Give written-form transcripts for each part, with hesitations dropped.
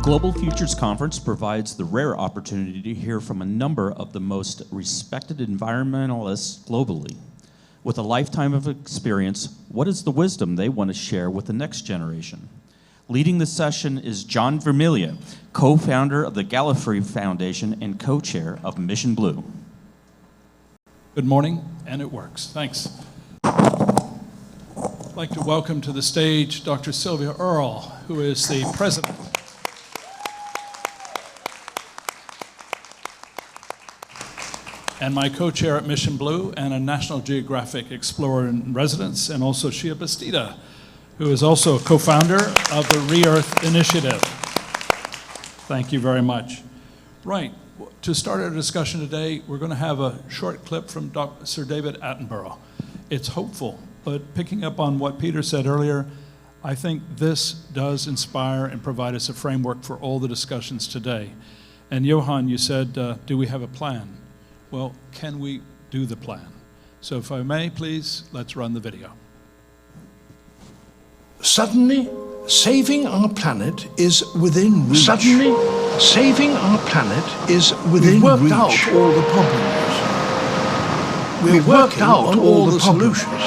Global Futures Conference provides the rare opportunity to hear from a number of the most respected environmentalists globally. With a lifetime of experience, what is the wisdom they want to share with the next generation? Leading the session is John Vermiglia, co-founder of the Gallifrey Foundation and co-chair of Mission Blue. Good morning, and it works. Thanks. I'd like to welcome to the stage Dr. Sylvia Earle, who is the president and my co-chair at Mission Blue and a National Geographic Explorer in residence, and also Xiye Bastida, who is also a co-founder of the Re-Earth Initiative. Thank you very much. Right, to start our discussion today, we're going to have a short clip from Sir David Attenborough. It's hopeful, but picking up on what Peter said earlier, I think this does inspire and provide us a framework for all the discussions today. And Johan, you said, do we have a plan? Well, can we do the plan? So if I may, please, let's run the video. Suddenly, saving our planet is within reach. Suddenly, saving our planet is within reach. We've worked out all the problems. We've worked out all the solutions.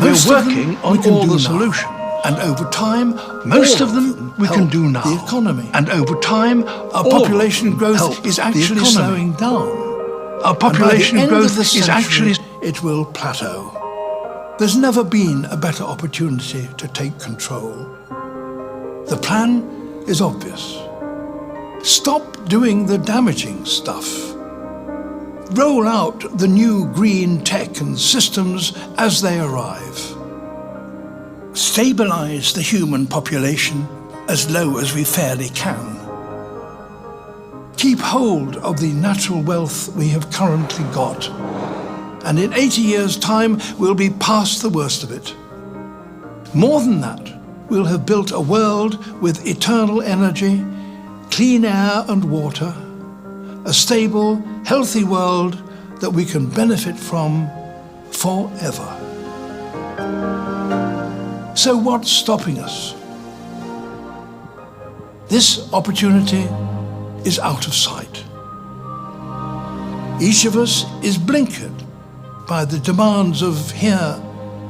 We're working on all the solutions. And over time, most of them we can do now. The economy. And over time, our population growth is actually slowing down. Our population growth is actually... It will plateau. There's never been a better opportunity to take control. The plan is obvious. Stop doing the damaging stuff. Roll out the new green tech and systems as they arrive. Stabilize the human population as low as we fairly can. Keep hold of the natural wealth we have currently got, and in 80 years' time, we'll be past the worst of it. More than that, we'll have built a world with eternal energy, clean air and water, a stable, healthy world that we can benefit from forever. So what's stopping us? This opportunity is out of sight. Each of us is blinkered by the demands of here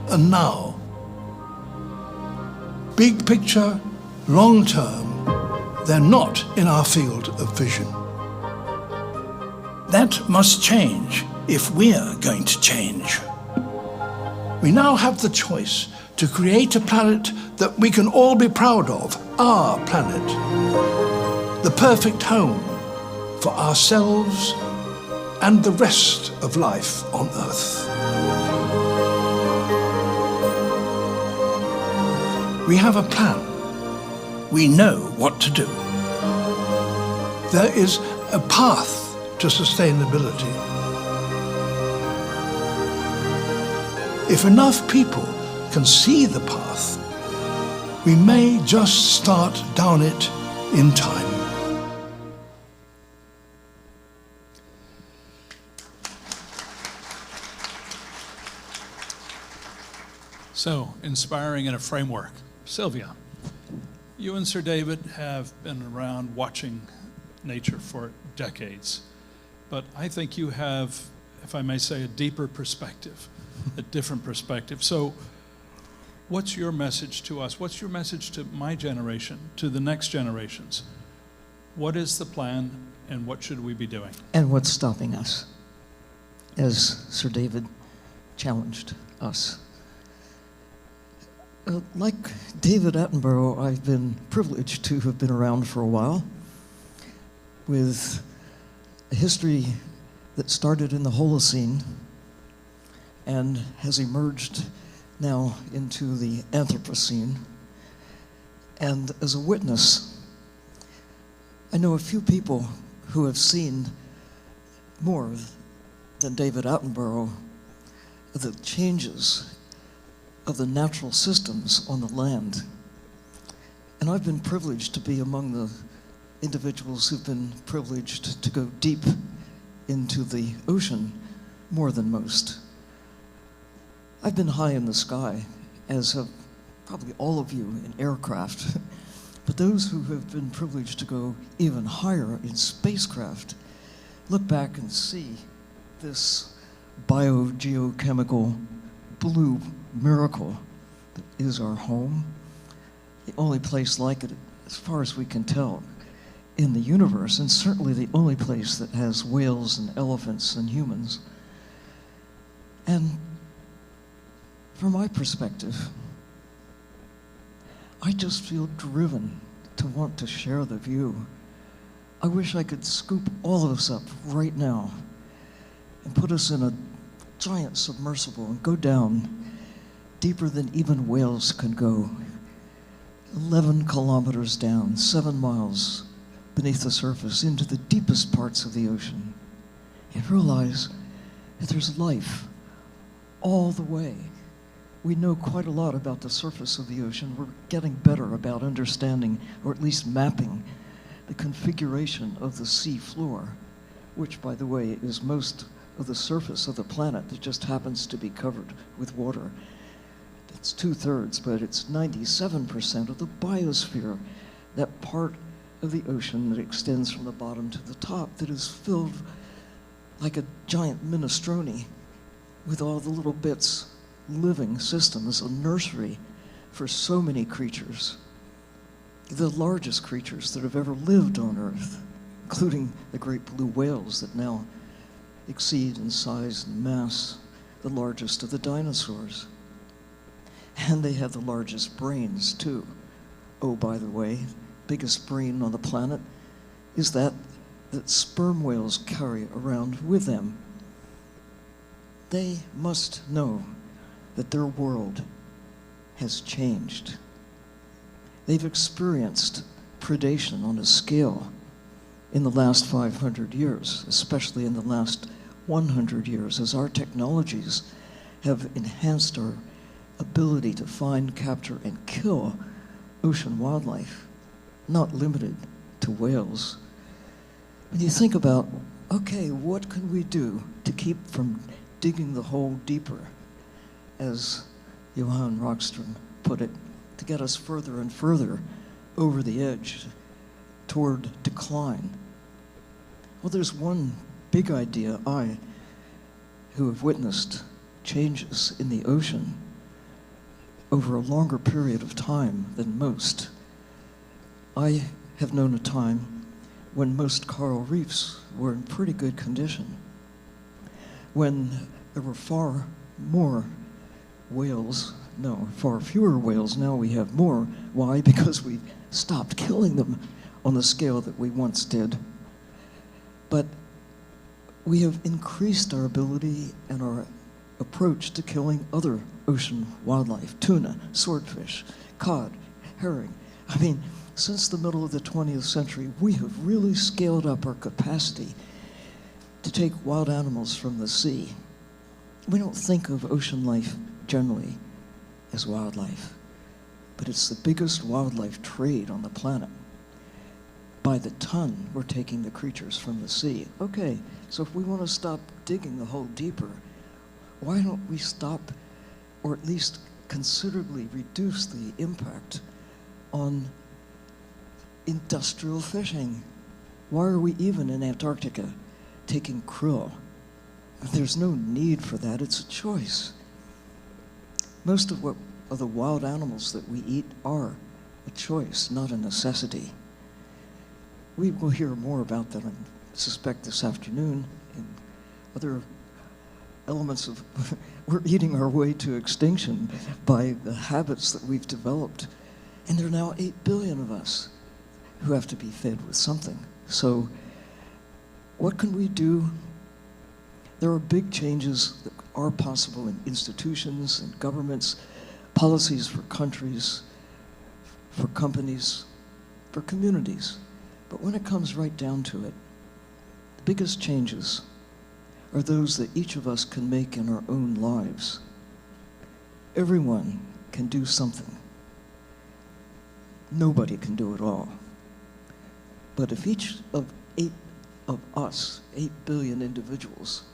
and now. Big picture, long term, they're not in our field of vision. That must change if we're going to change. We now have the choice to create a planet that we can all be proud of, our planet. The perfect home for ourselves and the rest of life on Earth. We have a plan. We know what to do. There is a path to sustainability. If enough people can see the path, we may just start down it in time. So, inspiring in a framework. Sylvia, you and Sir David have been around watching nature for decades, but I think you have, if I may say, a deeper perspective, a different perspective. So, what's your message to us? What's your message to my generation, to the next generations? What is the plan, and what should we be doing? And what's stopping us, as Sir David challenged us? Like David Attenborough, I've been privileged to have been around for a while with a history that started in the Holocene and has emerged now into the Anthropocene. And as a witness, I know a few people who have seen more than David Attenborough the changes of the natural systems on the land. And I've been privileged to be among the individuals who've been privileged to go deep into the ocean more than most. I've been high in the sky, as have probably all of you in aircraft, But those who have been privileged to go even higher in spacecraft look back and see this biogeochemical blue miracle that is our home, the only place like it, as far as we can tell, in the universe, and certainly the only place that has whales and elephants and humans. And from my perspective, I just feel driven to want to share the view. I wish I could scoop all of us up right now and put us in a giant submersible and go down deeper than even whales can go. 11 kilometers down, 7 miles beneath the surface, into the deepest parts of the ocean, and realize that there's life all the way. We know quite a lot about the surface of the ocean. We're getting better about understanding, or at least mapping, the configuration of the sea floor, which, by the way, is most of the surface of the planet that just happens to be covered with water. It's 2/3, but it's 97% of the biosphere, that part of the ocean that extends from the bottom to the top, that is filled like a giant minestrone with all the little bits, living systems, a nursery for so many creatures, the largest creatures that have ever lived on Earth, including the great blue whales that now exceed in size and mass the largest of the dinosaurs. And they have the largest brains, too. Oh, by the way, biggest brain on the planet is that sperm whales carry around with them. They must know that their world has changed. They've experienced predation on a scale in the last 500 years, especially in the last 100 years, as our technologies have enhanced our ability to find, capture, and kill ocean wildlife, not limited to whales. When you think about, okay, what can we do to keep from digging the hole deeper, as Johan Rockström put it, to get us further and further over the edge toward decline? Well, there's one big idea I, who have witnessed changes in the ocean over a longer period of time than most. I have known a time when most coral reefs were in pretty good condition, when there were far more whales, no, far fewer whales. Now we have more. Why? Because we stopped killing them on the scale that we once did. But we have increased our ability and our approach to killing other ocean wildlife, tuna, swordfish, cod, herring. I mean, since the middle of the 20th century, we have really scaled up our capacity to take wild animals from the sea. We don't think of ocean life generally as wildlife, but it's the biggest wildlife trade on the planet. By the ton, we're taking the creatures from the sea. Okay, so if we want to stop digging the hole deeper, why don't we stop, or at least considerably reduce the impact on industrial fishing? Why are we even in Antarctica taking krill? There's no need for that. It's a choice. Most of the wild animals that we eat are a choice, not a necessity. We will hear more about that, I suspect, this afternoon, and other elements of we're eating our way to extinction by the habits that we've developed. And there are now 8 billion of us who have to be fed with something. So what can we do? There are big changes that are possible in institutions and governments, policies for countries, for companies, for communities. But when it comes right down to it, the biggest changes are those that each of us can make in our own lives. Everyone can do something. Nobody can do it all. But if each of 8 of us, 8 billion individuals,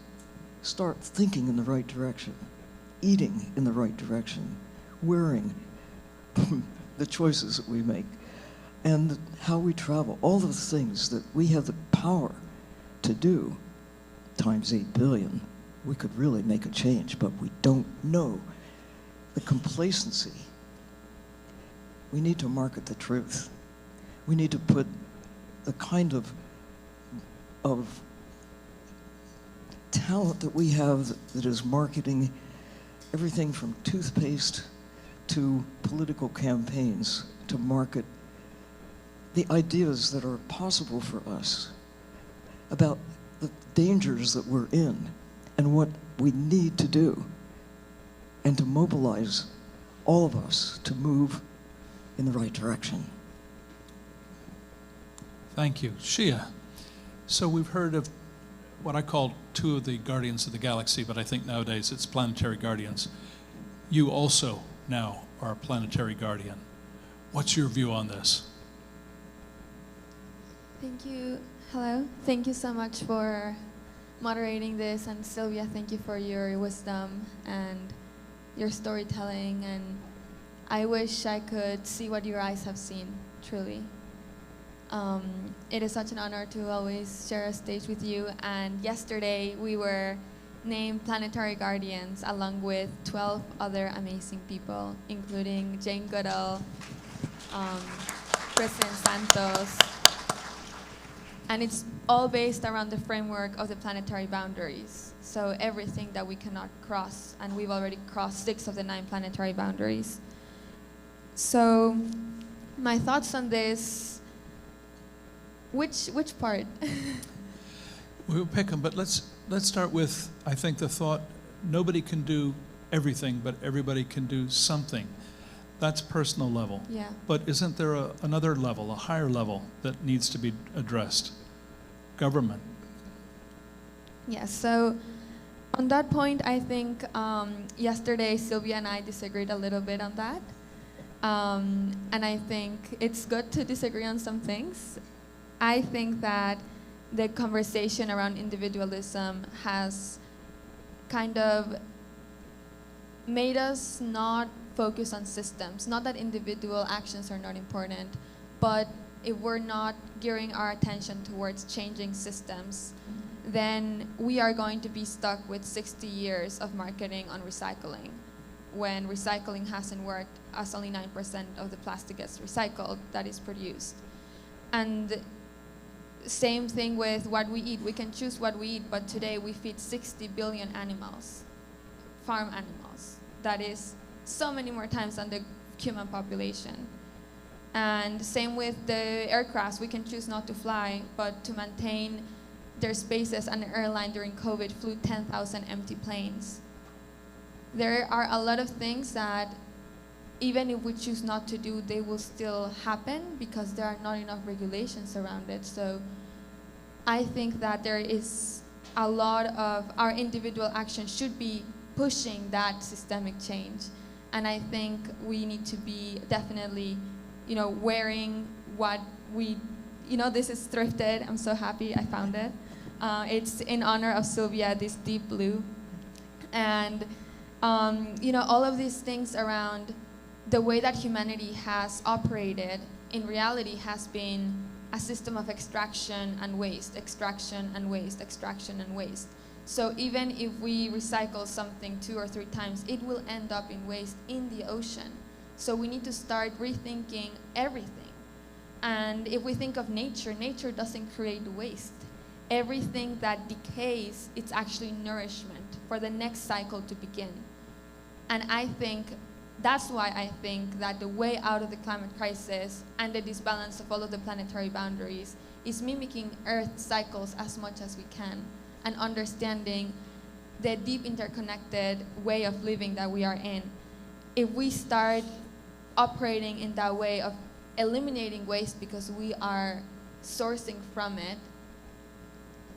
start thinking in the right direction, eating in the right direction, wearing the choices that we make, and how we travel, all the things that we have the power to do, times 8 billion, we could really make a change, but we don't know. The complacency. We need to market the truth. We need to put the kind of talent that we have that is marketing everything from toothpaste to political campaigns to market the ideas that are possible for us about the dangers that we're in and what we need to do, and to mobilize all of us to move in the right direction. Thank you. Xiye, so we've heard of what I call two of the guardians of the galaxy, but I think nowadays it's planetary guardians. You also now are a planetary guardian. What's your view on this? Thank you. Hello. Thank you so much for moderating this, and Sylvia, thank you for your wisdom and your storytelling, and I wish I could see what your eyes have seen, truly. It is such an honor to always share a stage with you, and yesterday we were named Planetary Guardians along with 12 other amazing people, including Jane Goodall, President Santos, and it's all based around the framework of the planetary boundaries. So everything that we cannot cross, and we've already crossed 6 of the 9 planetary boundaries. So my thoughts on this, which part? We'll pick them, but let's start with, I think, the thought, nobody can do everything, but everybody can do something. That's personal level. Yeah. But isn't there another level, a higher level, that needs to be addressed? Government. Yeah, so on that point, I think yesterday Sylvia and I disagreed a little bit on that. And I think it's good to disagree on some things. I think that the conversation around individualism has kind of made us not focus on systems. Not that individual actions are not important, but if we're not gearing our attention towards changing systems, then we are going to be stuck with 60 years of marketing on recycling, when recycling hasn't worked, as only 9% of the plastic gets recycled that is produced. And same thing with what we eat. We can choose what we eat, but today we feed 60 billion animals, farm animals. That is so many more times than the human population. And same with the aircrafts. We can choose not to fly, but to maintain their spaces, an airline during COVID flew 10,000 empty planes. There are a lot of things that even if we choose not to do, they will still happen because there are not enough regulations around it. So I think that there is a lot of our individual action should be pushing that systemic change. And I think we need to be definitely, wearing what we, this is thrifted. I'm so happy I found it. It's in honor of Sylvia, this deep blue. And, all of these things around the way that humanity has operated in reality has been a system of extraction and waste, extraction and waste, extraction and waste. So even if we recycle something 2 or 3 times, it will end up in waste in the ocean. So we need to start rethinking everything. And if we think of nature, nature doesn't create waste. Everything that decays, it's actually nourishment for the next cycle to begin. And that's why I think that the way out of the climate crisis and the disbalance of all of the planetary boundaries is mimicking Earth cycles as much as we can and understanding the deep interconnected way of living that we are in. If we start operating in that way of eliminating waste because we are sourcing from it,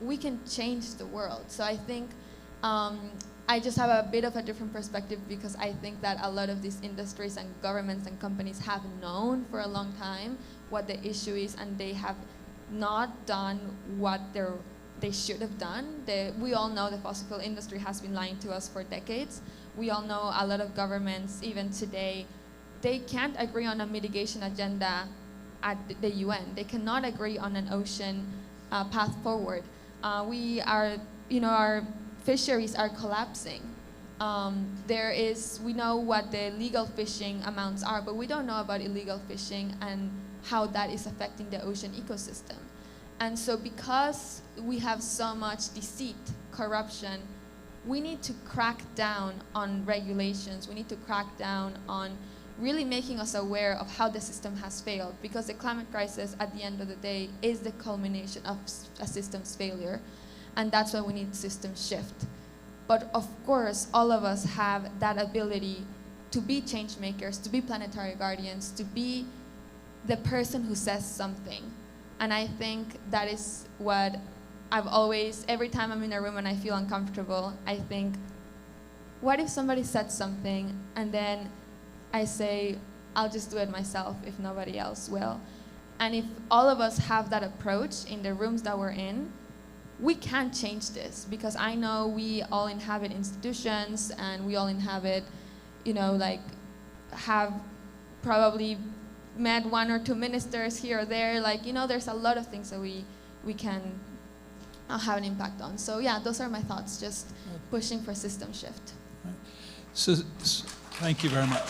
we can change the world. So I think I just have a bit of a different perspective because I think that a lot of these industries and governments and companies have known for a long time what the issue is, and they have not done what they should have done. We all know the fossil fuel industry has been lying to us for decades. We all know a lot of governments, even today, they can't agree on a mitigation agenda at the UN. They cannot agree on an ocean path forward. Our fisheries are collapsing. We know what the legal fishing amounts are, but we don't know about illegal fishing and how that is affecting the ocean ecosystem. And so because we have so much deceit, corruption, we need to crack down on regulations. We need to crack down on really making us aware of how the system has failed, because the climate crisis at the end of the day is the culmination of a system's failure, and that's why we need system shift. But of course, all of us have that ability to be change makers, to be planetary guardians, to be the person who says something. And I think that is what I've always, every time I'm in a room and I feel uncomfortable, I think, what if somebody said something and then I say, I'll just do it myself if nobody else will. And if all of us have that approach in the rooms that we're in, we can change this, because I know we all inhabit institutions and we all inhabit, have probably met one or two ministers here or there. There's a lot of things that we can have an impact on. So yeah, those are my thoughts, just pushing for system shift. Right. So, thank you very much.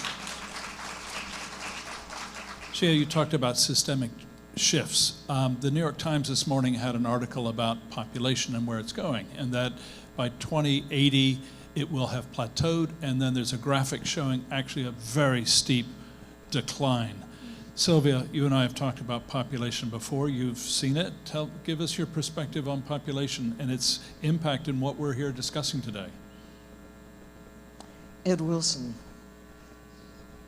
Xiye, you talked about systemic shifts. The New York Times this morning had an article about population and where it's going, and that by 2080 it will have plateaued, and then there's a graphic showing actually a very steep decline. Sylvia, you and I have talked about population before. You've seen it. Give us your perspective on population and its impact in what we're here discussing today. Ed Wilson,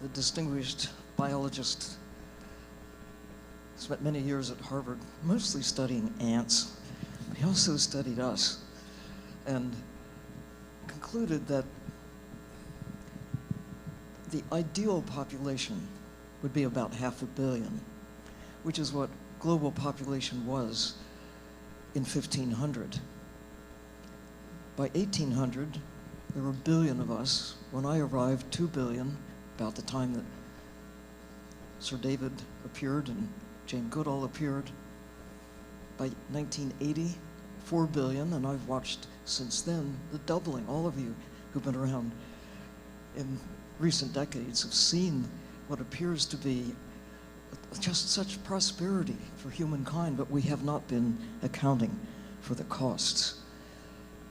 the distinguished biologist, spent many years at Harvard, mostly studying ants. He also studied us and concluded that the ideal population would be about 500 million, which is what global population was in 1500. By 1800, there were 1 billion of us. When I arrived, 2 billion, about the time that Sir David appeared and Jane Goodall appeared. By 1980, 4 billion, and I've watched since then the doubling. All of you who've been around in recent decades have seen what appears to be just such prosperity for humankind, but we have not been accounting for the costs.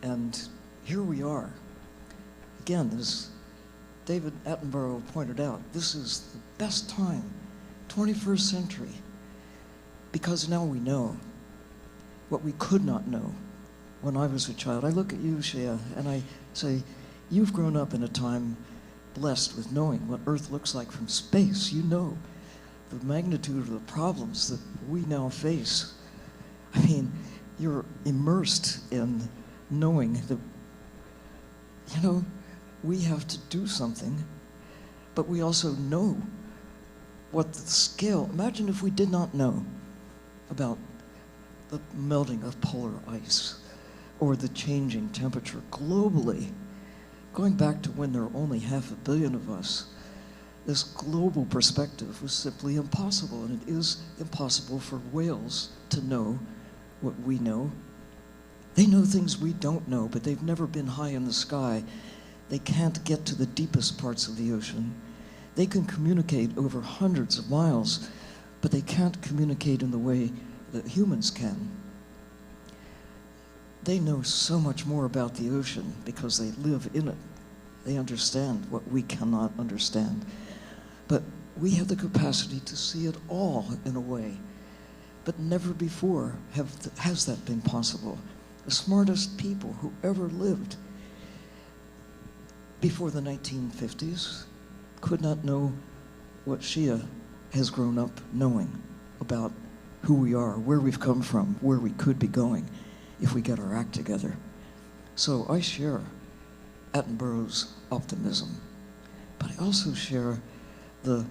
And here we are. Again, as David Attenborough pointed out, this is the best time, 21st century, because now we know what we could not know when I was a child. I look at you, Xiye, and I say, you've grown up in a time blessed with knowing what Earth looks like from space. You know the magnitude of the problems that we now face. I mean, you're immersed in knowing that, we have to do something, but we also know what the scale. Imagine if we did not know about the melting of polar ice or the changing temperature globally. Going back to when there were only 500 million of us, this global perspective was simply impossible, and it is impossible for whales to know what we know. They know things we don't know, but they've never been high in the sky. They can't get to the deepest parts of the ocean. They can communicate over hundreds of miles, but they can't communicate in the way that humans can. They know so much more about the ocean because they live in it. They understand what we cannot understand. But we have the capacity to see it all in a way. But never before has that been possible. The smartest people who ever lived before the 1950s could not know what Xiye has grown up knowing about who we are, where we've come from, where we could be going if we get our act together. So I share Attenborough's optimism, but I also share the,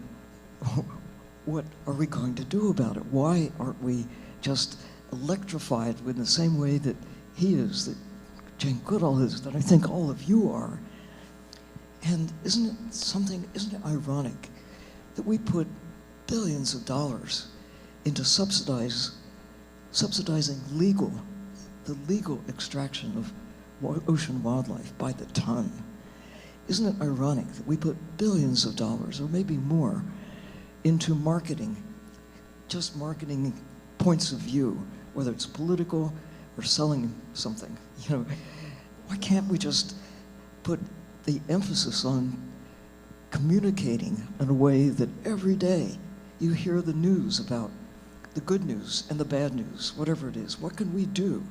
what are we going to do about it? Why aren't we just electrified in the same way that he is, that Jane Goodall is, that I think all of you are? And isn't it ironic that we put billions of dollars into subsidizing the legal extraction of ocean wildlife by the ton. Isn't it ironic that we put billions of dollars, or maybe more, into marketing, just marketing points of view, whether it's political or selling something? You know, why can't we just put the emphasis on communicating in a way that every day you hear the news about the good news and the bad news, whatever it is? What can we do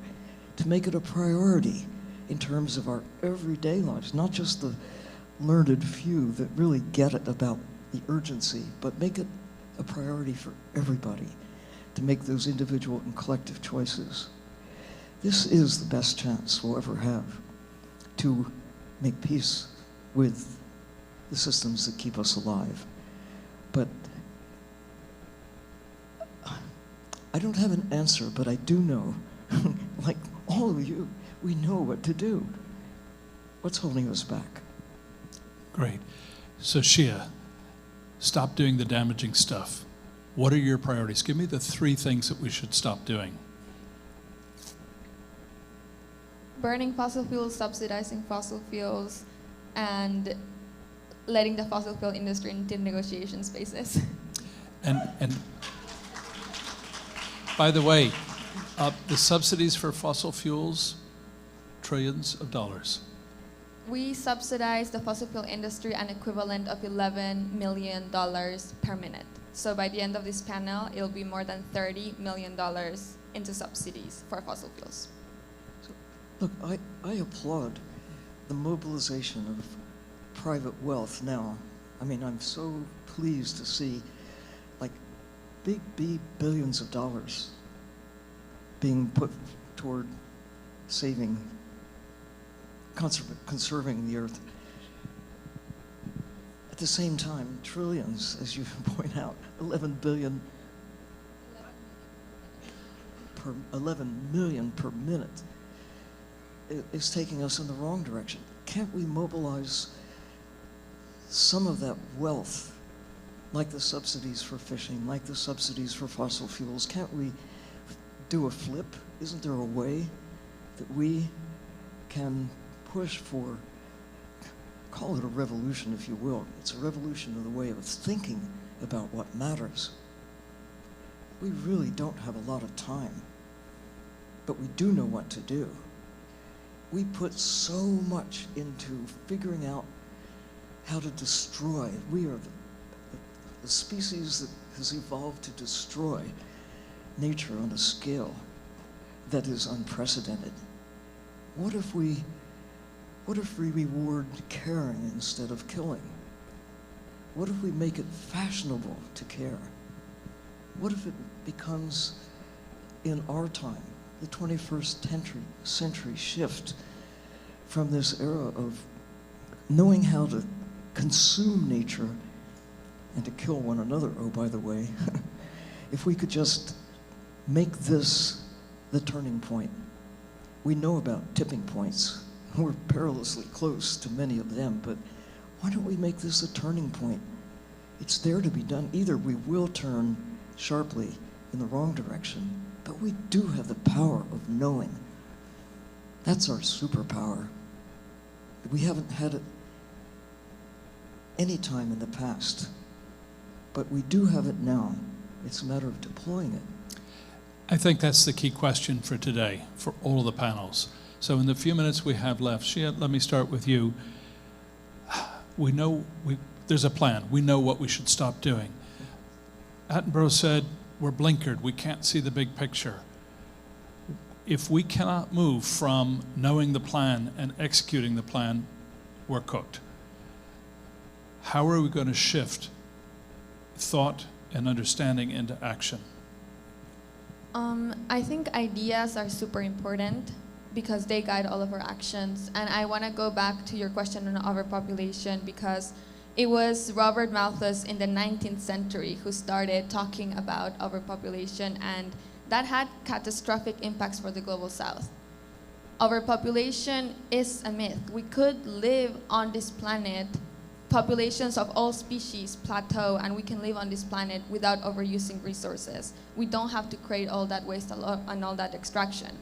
to make it a priority in terms of our everyday lives, not just the learned few that really get it about the urgency, but make it a priority for everybody to make those individual and collective choices. This is the best chance we'll ever have to make peace with the systems that keep us alive. But I don't have an answer, but I do know, like all of you, we know what to do. What's holding us back? Great. So Xiye, stop doing the damaging stuff. What are your priorities? Give me the 3 things that we should stop doing. Burning fossil fuels, subsidizing fossil fuels, and letting the fossil fuel industry into negotiation spaces. And by the way, the subsidies for fossil fuels, trillions of dollars. We subsidize the fossil fuel industry an equivalent of $11 million per minute. So by the end of this panel, it'll be more than $30 million into subsidies for fossil fuels. So, look, I applaud the mobilization of private wealth now. I mean, I'm so pleased to see like big billions of dollars being put toward saving, conserving the earth. At the same time, trillions, as you point out, 11 million per minute is taking us in the wrong direction. Can't we mobilize some of that wealth, like the subsidies for fishing, like the subsidies for fossil fuels? Can't we do a flip? Isn't there a way that we can push for, call it a revolution if you will. It's a revolution of the way of thinking about what matters. We really don't have a lot of time, but we do know what to do. We put so much into figuring out how to destroy. We are the species that has evolved to destroy nature on a scale that is unprecedented. What if we reward caring instead of killing? What if we make it fashionable to care? What if it becomes, in our time, the 21st century shift from this era of knowing how to consume nature and to kill one another, oh, by the way, if we could just make this the turning point. We know about tipping points. We're perilously close to many of them, but why don't we make this a turning point? It's there to be done. Either we will turn sharply in the wrong direction, but we do have the power of knowing. That's our superpower. We haven't had it any time in the past, but we do have it now. It's a matter of deploying it. I think that's the key question for today, for all of the panels. So in the few minutes we have left, Xiye, let me start with you. We know there's a plan. We know what we should stop doing. Attenborough said, we're blinkered. We can't see the big picture. If we cannot move from knowing the plan and executing the plan, we're cooked. How are we going to shift thought and understanding into action? I think ideas are super important because they guide all of our actions. And I want to go back to your question on overpopulation because it was Robert Malthus in the 19th century who started talking about overpopulation, and that had catastrophic impacts for the global south. Overpopulation is a myth. We could live on this planet populations of all species plateau and we can live on this planet without overusing resources. We don't have to create all that waste and all that extraction.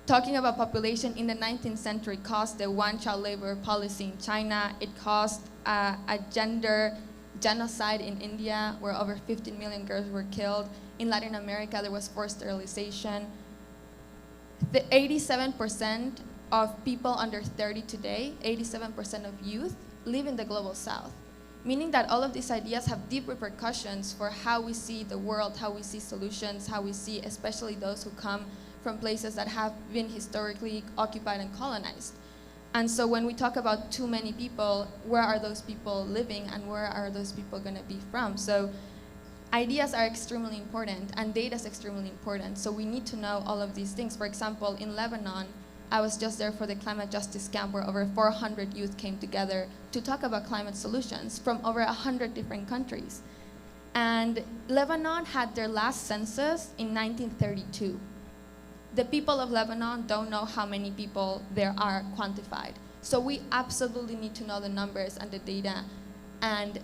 Talking about population, in the 19th century caused the one-child labor policy in China. It caused a gender genocide in India where over 15 million girls were killed. In Latin America, there was forced sterilization. The 87% of people under 30 today, 87% of youth, live in the global south, meaning that all of these ideas have deep repercussions for how we see the world, how we see solutions, how we see especially those who come from places that have been historically occupied and colonized. And so when we talk about too many people, where are those people living and where are those people going to be from? So ideas are extremely important and data is extremely important. So we need to know all of these things. For example, in Lebanon, I was just there for the climate justice camp where over 400 youth came together to talk about climate solutions from over 100 different countries. And Lebanon had their last census in 1932. The people of Lebanon don't know how many people there are quantified. So we absolutely need to know the numbers and the data. And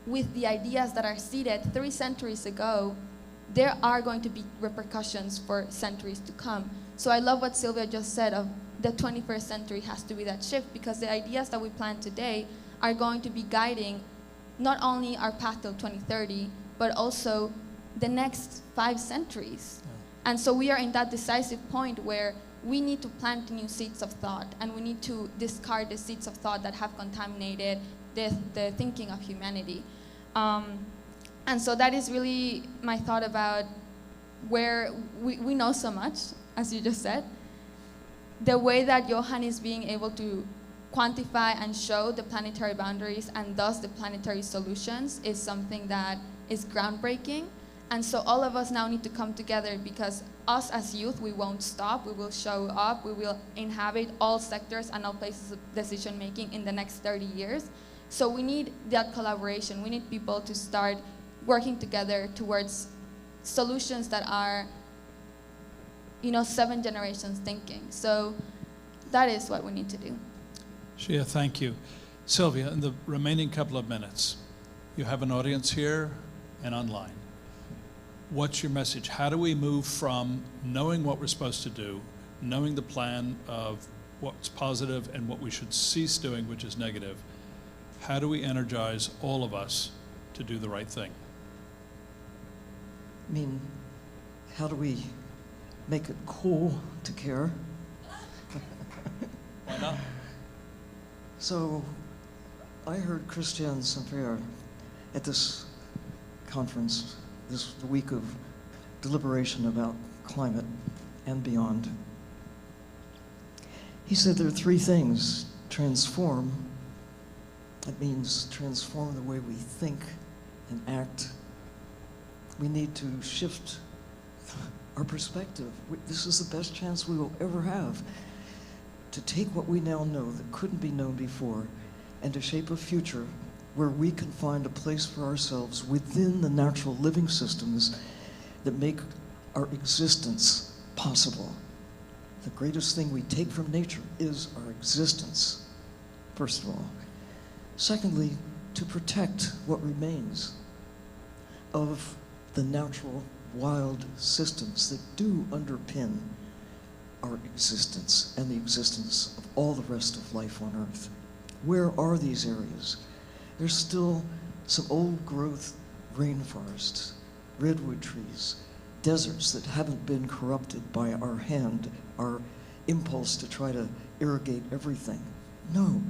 with the ideas that are seeded 3 centuries ago, there are going to be repercussions for centuries to come. So I love what Sylvia just said of the 21st century has to be that shift, because the ideas that we plan today are going to be guiding not only our path till 2030, but also the next 5 centuries. And so we are in that decisive point where we need to plant new seeds of thought, and we need to discard the seeds of thought that have contaminated the thinking of humanity. And so that is really my thought about where we know so much, as you just said. The way that Johan is being able to quantify and show the planetary boundaries and thus the planetary solutions is something that is groundbreaking. And so all of us now need to come together, because us as youth, we won't stop. We will show up. We will inhabit all sectors and all places of decision making in the next 30 years. So we need that collaboration. We need people to start working together towards solutions that are, 7 generations thinking. So that is what we need to do. Xiye, thank you. Sylvia, in the remaining couple of minutes, you have an audience here and online. What's your message? How do we move from knowing what we're supposed to do, knowing the plan of what's positive and what we should cease doing, which is negative? How do we energize all of us to do the right thing? I mean, how do we make it cool to care? Why not? So I heard Christian Saint-Pierre at this conference, this week of deliberation about climate and beyond. He said there are 3 things. Transform, that means transform the way we think and act. We need to shift our perspective. This is the best chance we will ever have to take what we now know that couldn't be known before and to shape a future where we can find a place for ourselves within the natural living systems that make our existence possible. The greatest thing we take from nature is our existence, first of all. Secondly, to protect what remains of the natural wild systems that do underpin our existence and the existence of all the rest of life on Earth. Where are these areas? There's still some old growth rainforests, redwood trees, deserts that haven't been corrupted by our hand, our impulse to try to irrigate everything. No,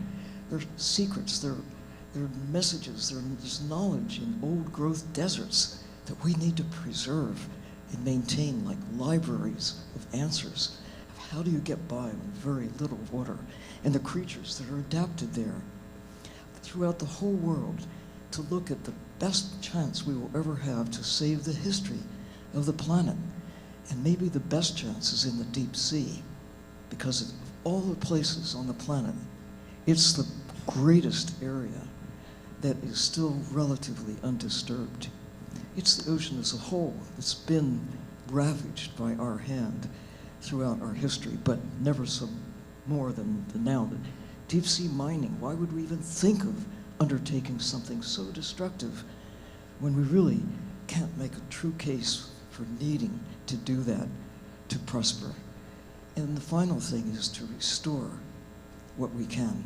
there are secrets, there are messages, there's knowledge in old growth deserts that we need to preserve and maintain, like libraries of answers of how do you get by on very little water, and the creatures that are adapted there throughout the whole world, to look at the best chance we will ever have to save the history of the planet. And maybe the best chance is in the deep sea, because of all the places on the planet, it's the greatest area that is still relatively undisturbed. It's the ocean as a whole that's been ravaged by our hand throughout our history, but never so more than now. Deep sea mining, why would we even think of undertaking something so destructive when we really can't make a true case for needing to do that to prosper. And the final thing is to restore what we can.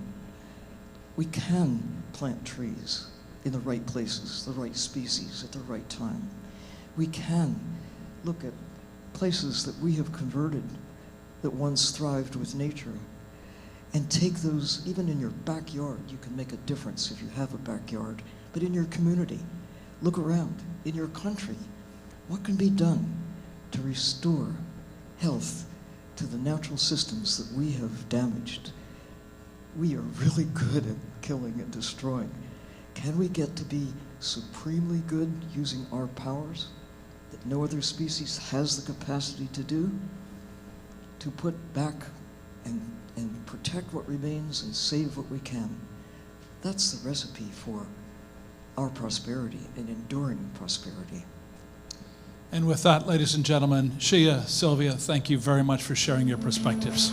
We can plant trees in the right places, the right species at the right time. We can look at places that we have converted that once thrived with nature and take those, even in your backyard, you can make a difference if you have a backyard, but in your community, look around, in your country, what can be done to restore health to the natural systems that we have damaged? We are really good at killing and destroying. Can we get to be supremely good using our powers that no other species has the capacity to do? To put back and protect what remains and save what we can. That's the recipe for our prosperity and enduring prosperity. And with that, ladies and gentlemen, Xiye, Sylvia, thank you very much for sharing your perspectives.